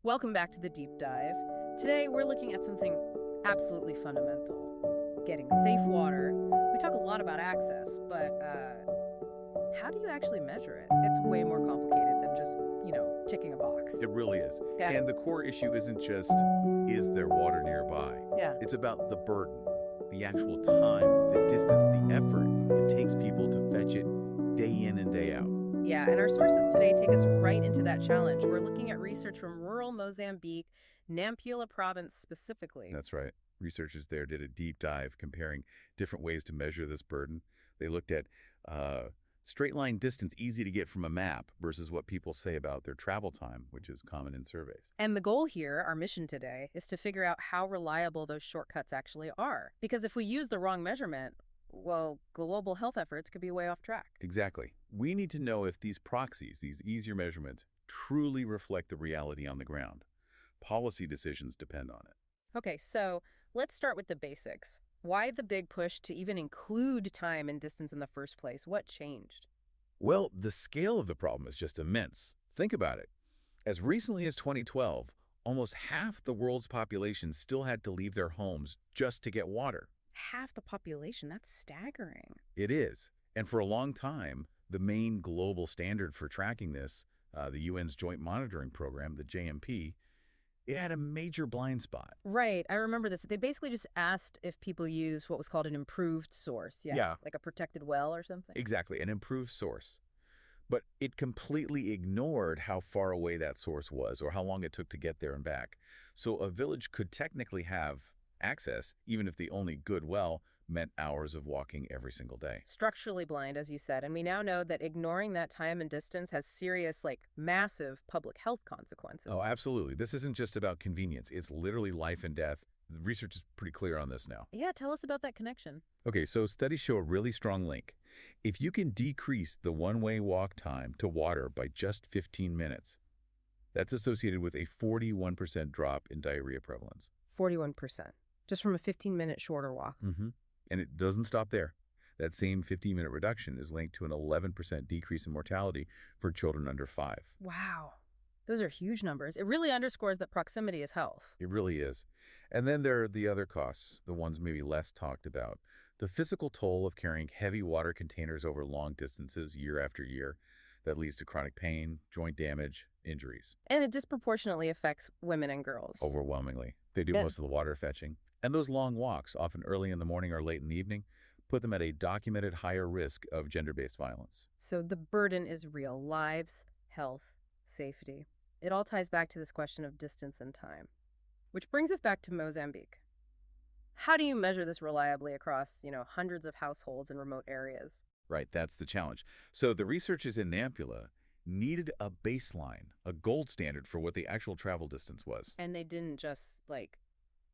Welcome back to the deep dive. Today we're looking at something absolutely fundamental, getting safe water. We talk a lot about access, but how do you actually measure it? It's way more complicated than just, ticking a box. It really is. Yeah. And the core issue isn't just, is there water nearby? Yeah. It's about the burden, the actual time, the distance, the effort it takes people to fetch it day in and day out. Yeah, and our sources today take us right into that challenge. We're looking at research from rural Mozambique, Nampula province specifically. That's right. Researchers there did a deep dive comparing different ways to measure this burden. They looked at straight line distance easy to get from a map versus what people say about their travel time, which is common in surveys. And the goal here, our mission today, is to figure out how reliable those shortcuts actually are. Because if we use the wrong measurement, well, global health efforts could be way off track. Exactly. We need to know if these proxies, these easier measurements, truly reflect the reality on the ground. Policy decisions depend on it. Okay, so let's start with the basics. Why the big push to even include time and distance in the first place? What changed? Well, the scale of the problem is just immense. Think about it. As recently as 2012, almost half the world's population still had to leave their homes just to get water. Half the population, that's staggering. It is. And for a long time, the main global standard for tracking this, the UN's Joint Monitoring Program, the JMP, it had a major blind spot. Right, I remember this. They basically just asked if people use what was called an improved source. Yeah. Like a protected well or something. Exactly, an improved source. But it completely ignored how far away that source was or how long it took to get there and back. So a village could technically have access, even if the only good well meant hours of walking every single day. Structurally blind, as you said, and we now know that ignoring that time and distance has serious, massive public health consequences. Oh, absolutely. This isn't just about convenience. It's literally life and death. The research is pretty clear on this now. Yeah, tell us about that connection. Okay, so studies show a really strong link. If you can decrease the one-way walk time to water by just 15 minutes, that's associated with a 41% drop in diarrhea prevalence. 41%, just from a 15-minute shorter walk. And it doesn't stop there. That same 15-minute reduction is linked to an 11% decrease in mortality for children under 5. Wow, those are huge numbers. It really underscores that proximity is health. It really is. And then there are the other costs, the ones maybe less talked about. The physical toll of carrying heavy water containers over long distances year after year that leads to chronic pain, joint damage, injuries. And it disproportionately affects women and girls. Overwhelmingly. They do Yeah. most of the water fetching. And those long walks, often early in the morning or late in the evening, put them at a documented higher risk of gender-based violence. So the burden is real. Lives, health, safety. It all ties back to this question of distance and time. Which brings us back to Mozambique. How do you measure this reliably across, hundreds of households in remote areas? Right, that's the challenge. So the researchers in Nampula needed a baseline, a gold standard for what the actual travel distance was. And they didn't just,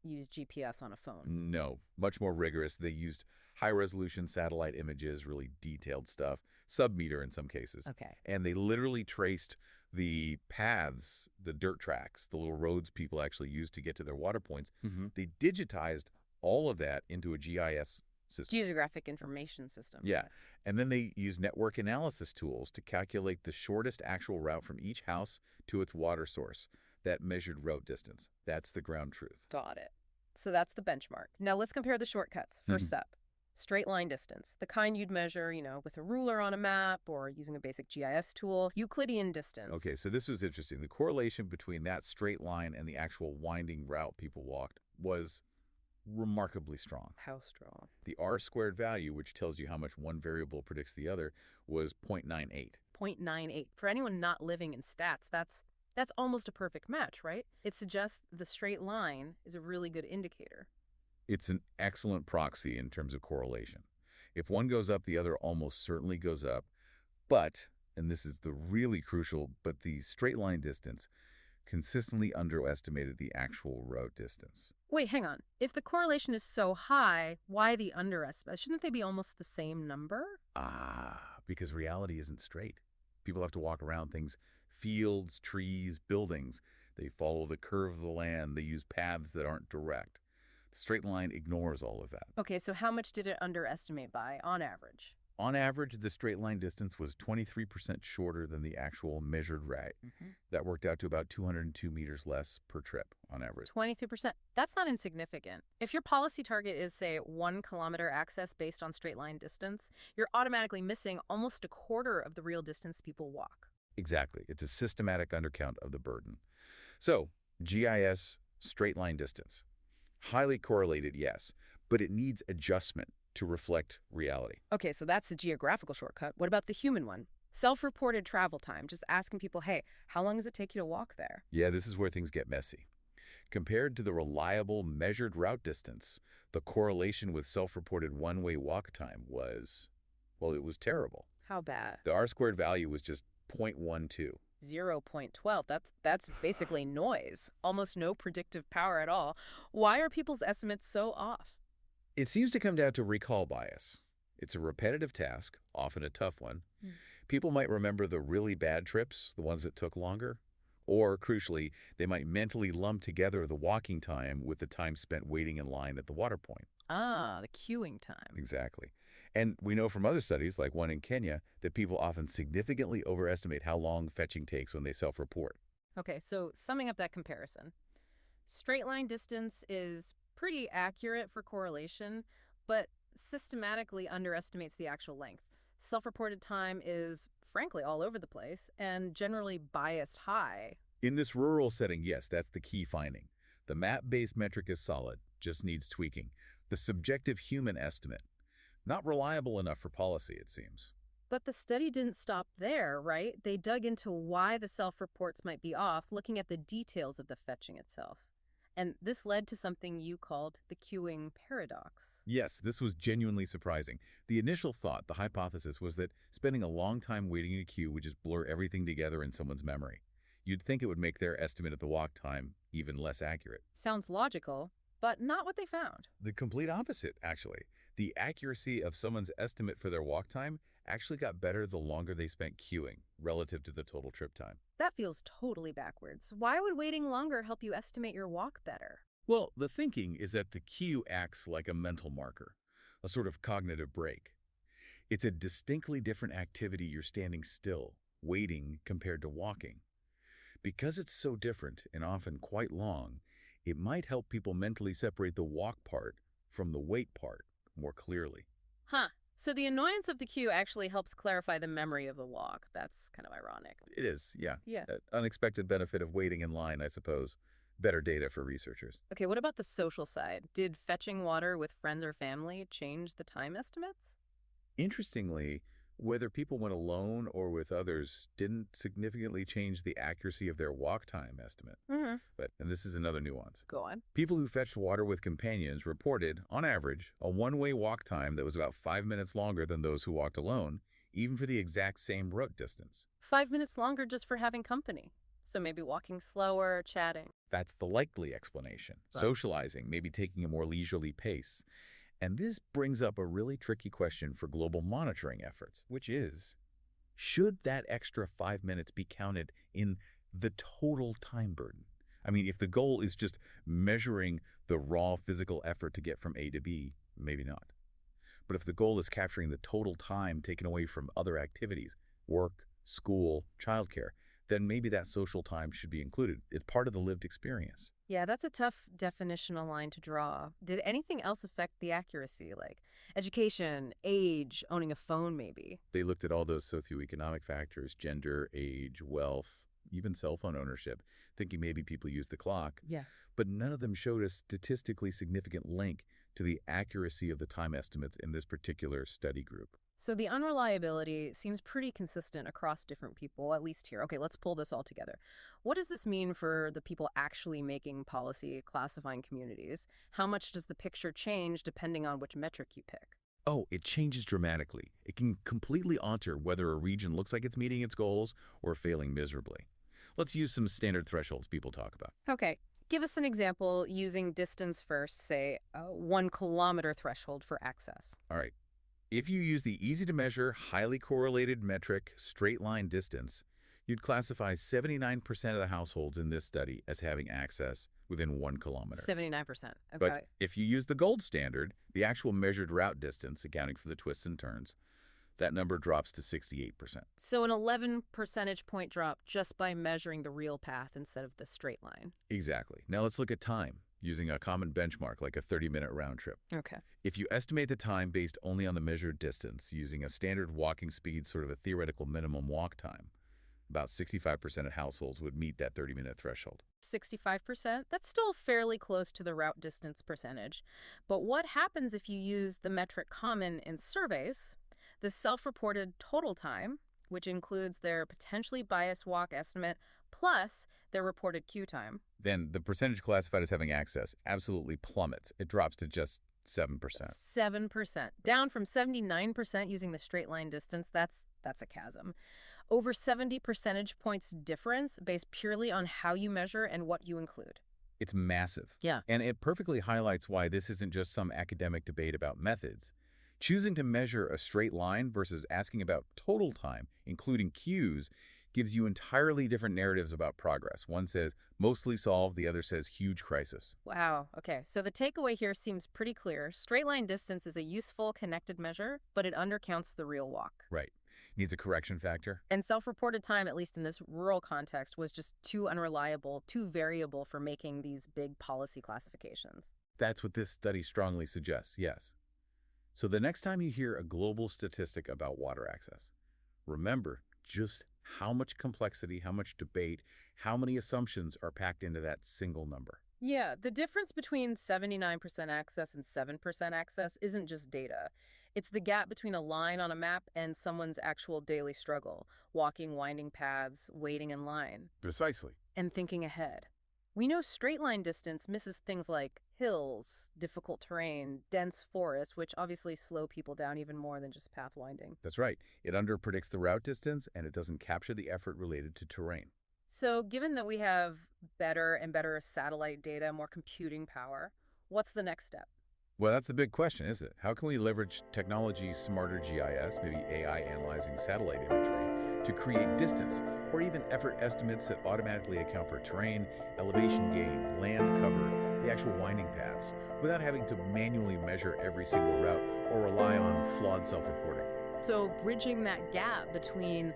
use GPS on a phone. No, much more rigorous. They used high-resolution satellite images, really detailed stuff, sub-meter in some cases. Okay. And they literally traced the paths, the dirt tracks, the little roads people actually use to get to their water points. They digitized all of that into a GIS system. Geographic Information System. Yeah. And then they used network analysis tools to calculate the shortest actual route from each house to its water source. That measured route distance. That's the ground truth. Got it. So that's the benchmark. Now let's compare the shortcuts. First up, straight line distance. The kind you'd measure, with a ruler on a map or using a basic GIS tool. Euclidean distance. Okay, so this was interesting. The correlation between that straight line and the actual winding route people walked was remarkably strong. How strong? The R-squared value, which tells you how much one variable predicts the other, was 0.98. 0.98. For anyone not living in stats, that's almost a perfect match, right? It suggests the straight line is a really good indicator. It's an excellent proxy in terms of correlation. If one goes up, the other almost certainly goes up. But, and this is the really crucial, but the straight line distance consistently underestimated the actual route distance. Wait, hang on. If the correlation is so high, why the underestimate? Shouldn't they be almost the same number? Because reality isn't straight. People have to walk around things, fields, trees, buildings. They follow the curve of the land. They use paths that aren't direct. The straight line ignores all of that. Okay, so how much did it underestimate by, on average? On average, the straight line distance was 23% shorter than the actual measured rate. Hmm. That worked out to about 202 meters less per trip on average. 23%. That's not insignificant. If your policy target is, say, 1 kilometer access based on straight line distance, you're automatically missing almost a quarter of the real distance people walk. Exactly. It's a systematic undercount of the burden. So, GIS, straight line distance. Highly correlated, yes, but it needs adjustment to reflect reality. Okay, so that's the geographical shortcut. What about the human one? Self-reported travel time, just asking people, hey, how long does it take you to walk there? Yeah, this is where things get messy. Compared to the reliable measured route distance, the correlation with self-reported one-way walk time was, well, it was terrible. How bad? The R-squared value was just 0.12. 0.12. That's basically noise. Almost no predictive power at all. Why are people's estimates so off? It seems to come down to recall bias. It's a repetitive task, often a tough one. Hmm. People might remember the really bad trips, the ones that took longer, or, crucially, they might mentally lump together the walking time with the time spent waiting in line at the water point. Ah, the queuing time. Exactly. And we know from other studies, like one in Kenya, that people often significantly overestimate how long fetching takes when they self-report. Okay, so summing up that comparison. Straight line distance is pretty accurate for correlation, but systematically underestimates the actual length. Self-reported time is, frankly, all over the place and generally biased high. In this rural setting, yes, that's the key finding. The map-based metric is solid, just needs tweaking. The subjective human estimate, not reliable enough for policy, it seems. But the study didn't stop there, right? They dug into why the self-reports might be off, looking at the details of the fetching itself. And this led to something you called the queuing paradox. Yes, this was genuinely surprising. The initial thought, the hypothesis, was that spending a long time waiting in a queue would just blur everything together in someone's memory. You'd think it would make their estimate of the walk time even less accurate. Sounds logical, but not what they found. The complete opposite, actually. The accuracy of someone's estimate for their walk time actually got better the longer they spent queuing relative to the total trip time. That feels totally backwards. Why would waiting longer help you estimate your walk better? Well, the thinking is that the queue acts like a mental marker, a sort of cognitive break. It's a distinctly different activity you're standing still, waiting compared to walking. Because it's so different and often quite long, it might help people mentally separate the walk part from the wait part more clearly. Huh. So the annoyance of the queue actually helps clarify the memory of the walk. That's kind of ironic. It is, yeah. Yeah. Unexpected benefit of waiting in line, I suppose. Better data for researchers. Okay, what about the social side? Did fetching water with friends or family change the time estimates? Interestingly, whether people went alone or with others didn't significantly change the accuracy of their walk time estimate. Mm-hmm. And this is another nuance. Go on. People who fetched water with companions reported, on average, a one-way walk time that was about 5 minutes longer than those who walked alone, even for the exact same route distance. 5 minutes longer just for having company. So maybe walking slower, chatting. That's the likely explanation. Right. Socializing, maybe taking a more leisurely pace. And this brings up a really tricky question for global monitoring efforts, which is, should that extra 5 minutes be counted in the total time burden? I mean, if the goal is just measuring the raw physical effort to get from A to B, maybe not. But if the goal is capturing the total time taken away from other activities, work, school, childcare, then maybe that social time should be included. It's part of the lived experience. Yeah, that's a tough definitional line to draw. Did anything else affect the accuracy, like education, age, owning a phone maybe? They looked at all those socioeconomic factors, gender, age, wealth, even cell phone ownership, thinking maybe people use the clock. Yeah. But none of them showed a statistically significant link to the accuracy of the time estimates in this particular study group. So the unreliability seems pretty consistent across different people, at least here. Okay, let's pull this all together. What does this mean for the people actually making policy, classifying communities? How much does the picture change depending on which metric you pick? Oh, it changes dramatically. It can completely alter whether a region looks like it's meeting its goals or failing miserably. Let's use some standard thresholds people talk about. Okay, give us an example using distance first, say a 1 kilometer threshold for access. All right. If you use the easy-to-measure, highly correlated metric straight line distance, you'd classify 79% of the households in this study as having access within 1 kilometer. 79%. Okay. But if you use the gold standard, the actual measured route distance, accounting for the twists and turns, That number drops to 68%. So an 11 percentage point drop just by measuring the real path instead of the straight line. Exactly. Now let's look at time, using a common benchmark like a 30-minute round trip. Okay. If you estimate the time based only on the measured distance, using a standard walking speed, sort of a theoretical minimum walk time, about 65% of households would meet that 30-minute threshold. 65%? That's still fairly close to the route distance percentage. But what happens if you use the metric common in surveys, the self-reported total time, which includes their potentially biased walk estimate, plus their reported queue time? Then the percentage classified as having access absolutely plummets. It drops to just 7%. 7%. Down from 79% using the straight line distance. That's a chasm. Over 70 percentage points difference based purely on how you measure and what you include. It's massive. Yeah. And it perfectly highlights why this isn't just some academic debate about methods. Choosing to measure a straight line versus asking about total time, including queues, gives you entirely different narratives about progress. One says mostly solved, the other says huge crisis. Wow. Okay. So the takeaway here seems pretty clear. Straight line distance is a useful connected measure, but it undercounts the real walk. Right. Needs a correction factor. And self-reported time, at least in this rural context, was just too unreliable, too variable for making these big policy classifications. That's what this study strongly suggests, yes. So the next time you hear a global statistic about water access, remember just how much complexity, how much debate, how many assumptions are packed into that single number. Yeah, the difference between 79% access and 7% access isn't just data. It's the gap between a line on a map and someone's actual daily struggle, walking winding paths, waiting in line, Precisely. and thinking ahead. We know straight line distance misses things like hills, difficult terrain, dense forests, which obviously slow people down even more than just path winding. That's right. It underpredicts the route distance, and it doesn't capture the effort related to terrain. So given that we have better and better satellite data, more computing power, what's the next step? Well, that's the big question, isn't it? How can we leverage technology, smarter GIS, maybe AI analyzing satellite imagery, to create distance or even effort estimates that automatically account for terrain, elevation gain, land cover, the actual winding paths, without having to manually measure every single route or rely on flawed self-reporting? So bridging that gap between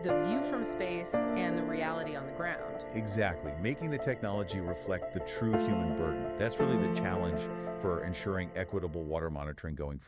the view from space and the reality on the ground. Exactly. Making the technology reflect the true human burden. That's really the challenge for ensuring equitable water monitoring going forward.